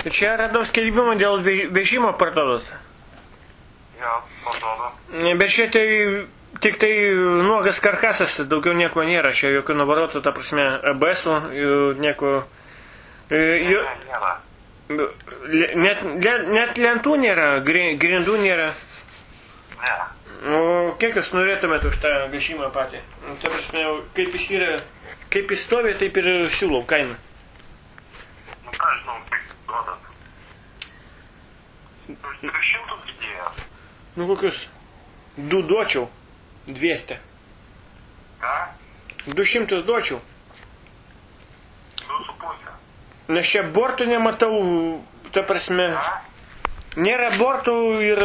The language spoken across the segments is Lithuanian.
Čia radau skelbimą dėl vežimo parduodot. Jo, parduodu. Bet čia tai tik tai nuogas karkasas, daugiau nieko nėra. Čia jokių nuvarotų, ta prasme, ABS-ų, nieko... Nėra. Net lentų nėra, grindų nėra. Ne. O kiek jūs norėtumėt už tą vežimą patį? Ta prasme, kaip jis yra, kaip jis stovi, taip ir siūlau kainą. Nu ką žinau, kaip duodat. 300 didėjo. Nu kokius? 2 duočiau. 200. Ką? 200 duočiau. 2,5. Nes čia bortų nematau, ta prasme. Nėra bortų ir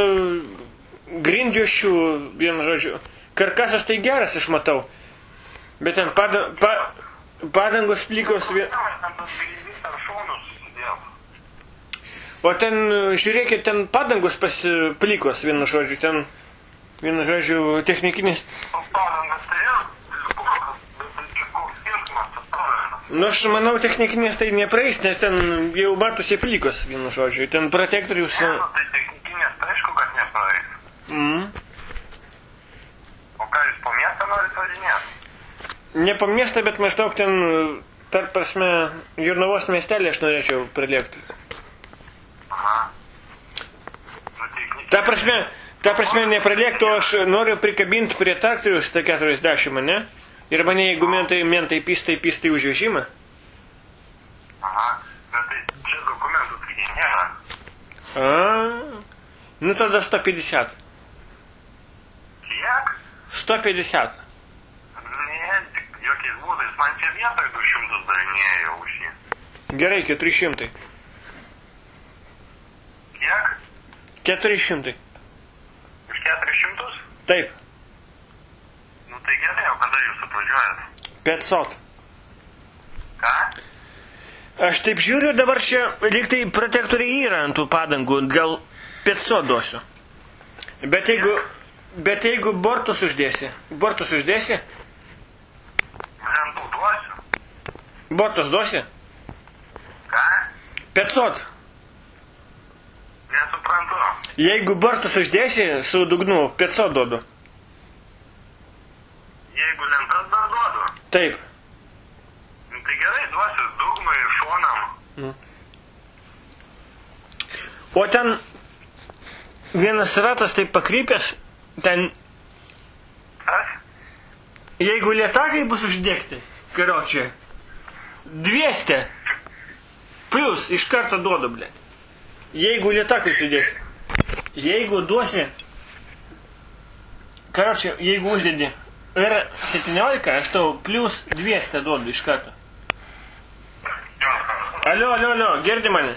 grindjuošių, vienu žodžiu. Karkasas tai geras, aš matau. Bet ten padangos plikos... O ten, žiūrėkit, ten padangos plikos, vienu žodžiu. Ten, vienu žodžiu, technikinis... Padangas tai yra, bet čia koks skirtumas, atrodo. Nu, aš manau, technikinės tai nepraeis, nes ten jau matosi plikos, vienu žodžiu. Ten protektorius... Ne, nu, tai technikinės, tai aišku, kad nepraeis. O ką, jūs po miestą norit važinėti? Ne po miestą, bet maždaug ten, tarp prasme, Jurnavos miestelį aš norėčiau pralėkti. Aha. Nu, Ta prasme nepralėktų, aš noriu prikabinti prie traktorius tą 40, ne? Ir mane, jeigu mentai pistai už vežimą. Aha, bet tai čia dokumentų taigi nėra. Nu tada 150. Kiek? 150. Ne, tik jokiais būdais, man čia vietoj 200 darinėjo už jį. Gerai, 400. Kiek? 400. Už 400? Taip. Nu tai gerai, o kada jūs atvažiuojat? 500. Ką? Aš taip žiūriu, dabar čia lyg tai protektoriai yra ant tų padangų, gal 500 duosiu. Bet jeigu bortus uždėsi? Žentų duosiu. Bortus duosi? Ką? 500. Nesuprantu. Jeigu bortus uždėsi su dugnu, 500 duodu. Jeigu lentas dar duodu? Taip. Nu tai gerai, duosiu dugnui, šonam. O ten vienas ratas taip pakrypęs, ten, Kas? jeigu lietakai bus uždėkti, karočią, 200, plus iš karto duodu, blė. Jeigu lietakai uždėsi, jeigu duosi, karočią, jeigu uždėdi R17, aš tau plus 200 duodu iš karto. Alio, girdi mane?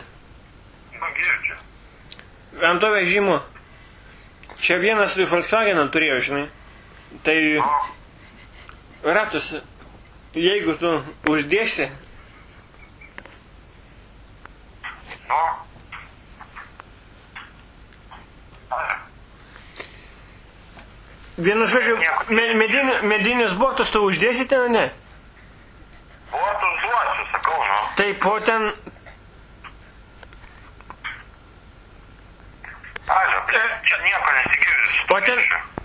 Nu girdžiu. Ant to vežimo. Čia vienas Volkswageną turėjo, žinai. Tai ratus, jeigu tu uždėsi. Nu. Vienu žodžiu, medinius bortus tu uždėsite, ar ne? Bortus duosiu, sakau, nu. Taip, o ten... Alio, čia nieko nesigirdi. O ten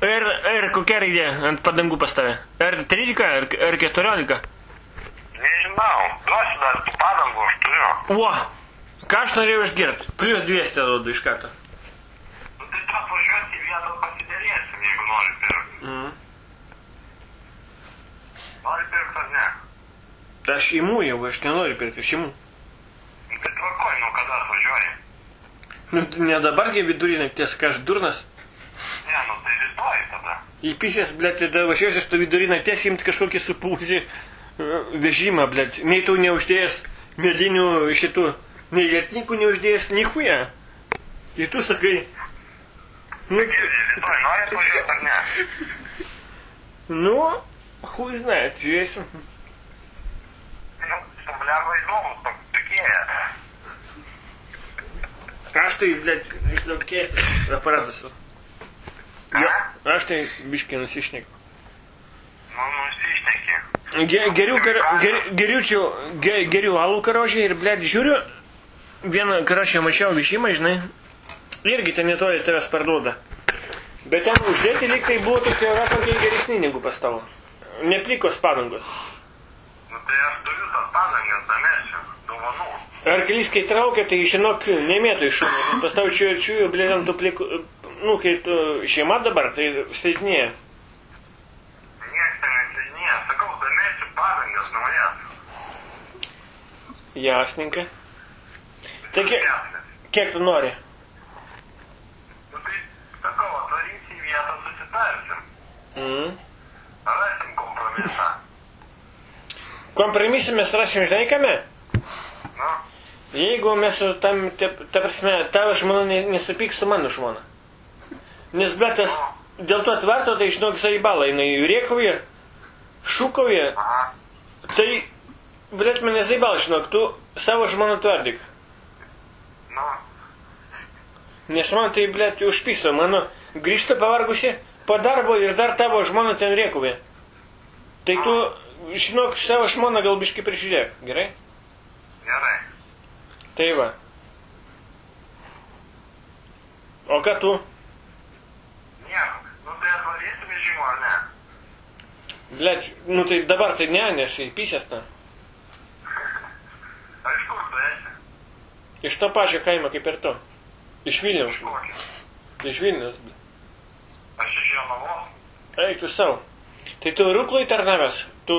R kokia raidė ant padangų pas tave? R13 ar R14? Nežinau, duosiu dar tų padangų, aš turiu. O, ką aš norėjau išgirti? Plus 200 duodu iš karto. Nu tai tu atvažiuosi į vietą pasidėlėsim, jeigu nori pirkti. Nori pirkti ar ne? Aš imu jau, aš nenoriu pirkti, aš imu. Nu tai tvarkoj, nu kada atvažiuoji? Nu, ne dabar, kai vidurį nakties, ką aš durnas. Ne, nu tai rytoj tada. Įpysės, blėt, tada važiuosi aš to vidurį nakties imti kažkokį supūsį vežimą, blėt. Nei tu neuždėjęs medinių šitų, nei lietnikų neuždėjęs, nei chuja. Ir tu sakai... Nu, rytoj nori atvažiuoti ar ne? Nu, chuj znает, žiūrėsiu. Nu, subliarva įdomus toks tikėję. Aš tai, blėt, išlaukė aparatas. Aš tai biškai nusišneku. Nu, nusišneki. Geriu alų karožį ir, blėt, žiūriu, vieną karočią mačiau vežimą, žinai, irgi ten netoli tavęs parduoda. Bet ten uždėti lyg tai buvo tokie geresni negu pas tavo. Neplikos padangos. Nu tai aš turiu tas padangas, damečiu, dovanų. Arklys, kai traukia, tai žinok, nemėtų iš šunų. Pas tau čiūjų, blėdant tų plikų, nu, kai tu šeima dabar, tai slidinėja. Niekas ten neslidinėja, sakau, damečiu padangas naujas. Jasninkai. Tai kiek tu nori? Nu tai, sakau, atvarysi į vietą, susitarsim. Rasim kompromisą. Kompromisą mes rasim, žinai, kame? Nu? Jeigu mes tam, ta prasme, tavo žmona nesupyks su mano žmona. Nes betas dėl to tvarto, tai žinok, zaibala, jinai rėkauja, šūkauja. Tai, blėt, mane zaibala, žinok, tu savo žmoną tvardyk. Nu? Nes man tai, blėt, užpiso, mano grįžta pavargusi po darbo ir dar tavo žmona ten rėkauja. Tai tu, žinok, savo žmoną gal biškai prižiūrėk, gerai? Gerai. Tai va. O ką tu? Nieko. Nu tai atvarysi vežimo, ar ne? Blet, nu tai dabar tai ne, nes įpysės tą. A iš kur tu esi? Iš to pačio kaimo kaip ir tu. Iš Vilniaus. Iš kokio? Iš Vilniaus, blet. Aš iš Jonavos. Eik tu savo. Tai tu Ruklui tarnavęs, tu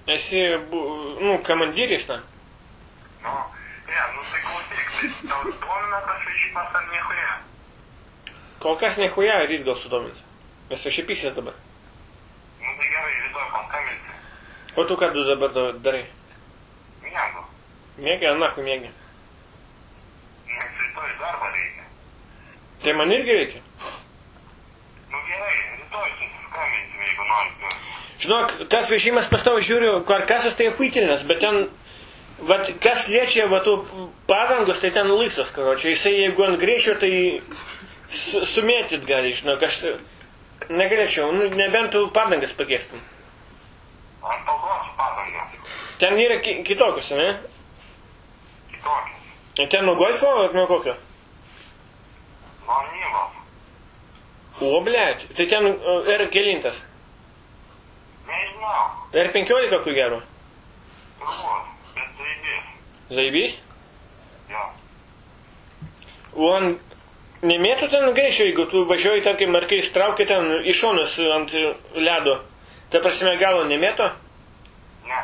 esi, nu, komandyris, na. Nu, nu tai klausyk, tai tau domina tas vežimas ar niehuja? Kol kas nechuja, ryt gal sudomins. Mes aš įpysės dabar. Nu tai gerai, rytoj paskambinsi. O tu ką tu dabar darai? Miegu. Mėgi, anahu mėgi. Nes rytoj darbą reikia. Tai man irgi reikia. Nu gerai, rytoj susiskambinsim, jeigu norite. Žinok, tas vežimas pas tavo žiūriu, karkasas tai apvaitilnas, bet ten, vat, kas liečia, va, tų padangus, tai ten laisvas, karočią. Jisai, jeigu ant greičio, tai sumėtyt gali, žinok, aš negalėčiau, nu, nebent tu padangas pakeistum. Ant paduosiu padangas. Ten yra kitokius, ne? Kitokius. Ten nuo golfo, ar nuo kokio? Nuo Nyvos. O, blėt, tai ten R9. Nežinau. R15 kur gero? Turbūt, bet zaibys. Zaibys? Jo. O nemėtų ten greičio, jeigu tu važiuoji, tarkim, ar kai straukia ten iš šonus ant ledo. Ta prasme, galo nemėto? Ne.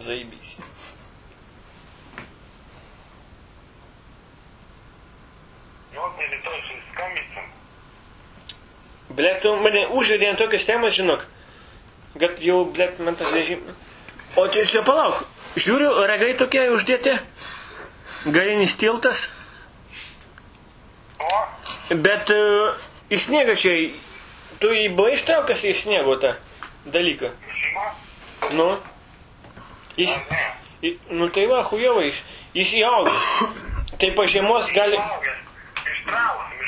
Zaibys. Nu, tai rytoj susiskambinsim. Blet, tu mane užvedė ant tokios temos, žinok, kad jau, blet, man tas vežimas. O tai čia palauk, žiūriu, ragai tokie uždėti, galinis tiltas, O? bet į sniegą čia, tu jį buvai ištraukęs į sniego tą dalyką. Vežimą? Nu, jis, Ar ne? nu tai va, hujovai, jis įaugęs. Tai po žiemos gali,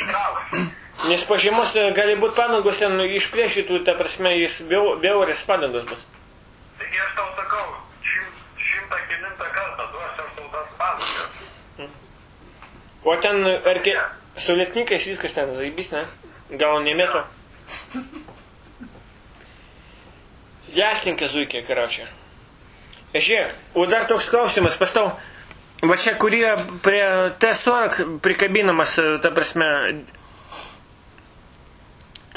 Ištrauksim. nes po žiemos gali būti padangos ten išplėšytų, ta prasme, jis beuris padangos bus. Taigi aš tau sakau, 109 kartą duosiu aš tau tas padangas. O ten, su lietnikais viskas ten zaibys, ne? Gal nemėto? Jaslinka zuikė, karočią. Žiūrėk, o dar toks klausimas pas tau. Va čia, kurie prie T40 prikabinamas, ta prasme,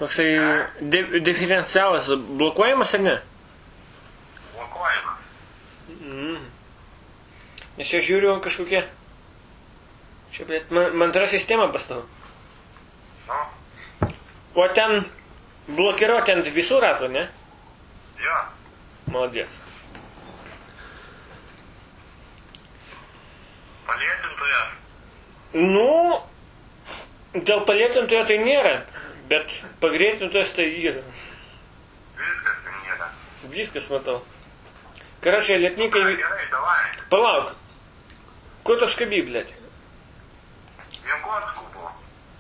toksai diferencialas, blokuojamas ar ne? Blokuojamas. Nes čia žiūriu kažkokie, čia, blėt, mantra sistema pas tau. Nu? O ten blokiruoti ant visų ratų, ne? Jo. Молодец. Palėtintojas. Nu, dėl palėtintojo tai nėra, bet pagreitintojas tai yra. Viskas ten yra. Viskas matau. Karočią, lietnikai... Gerai, davai. Palauk. Ko tu skubi, blėt? Miegos skubu.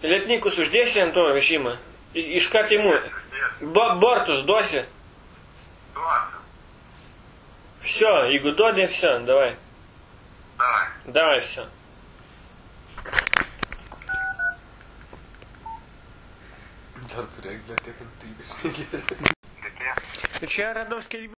Lietnikus uždėsi ant to vežimą. Iškart įmų. Bortus duosi. Duosiu. Все, jeigu duodė, все, давай. Давай все. Dar turi eglę tiek kantrybės. Dėkė. Čia Radovskiai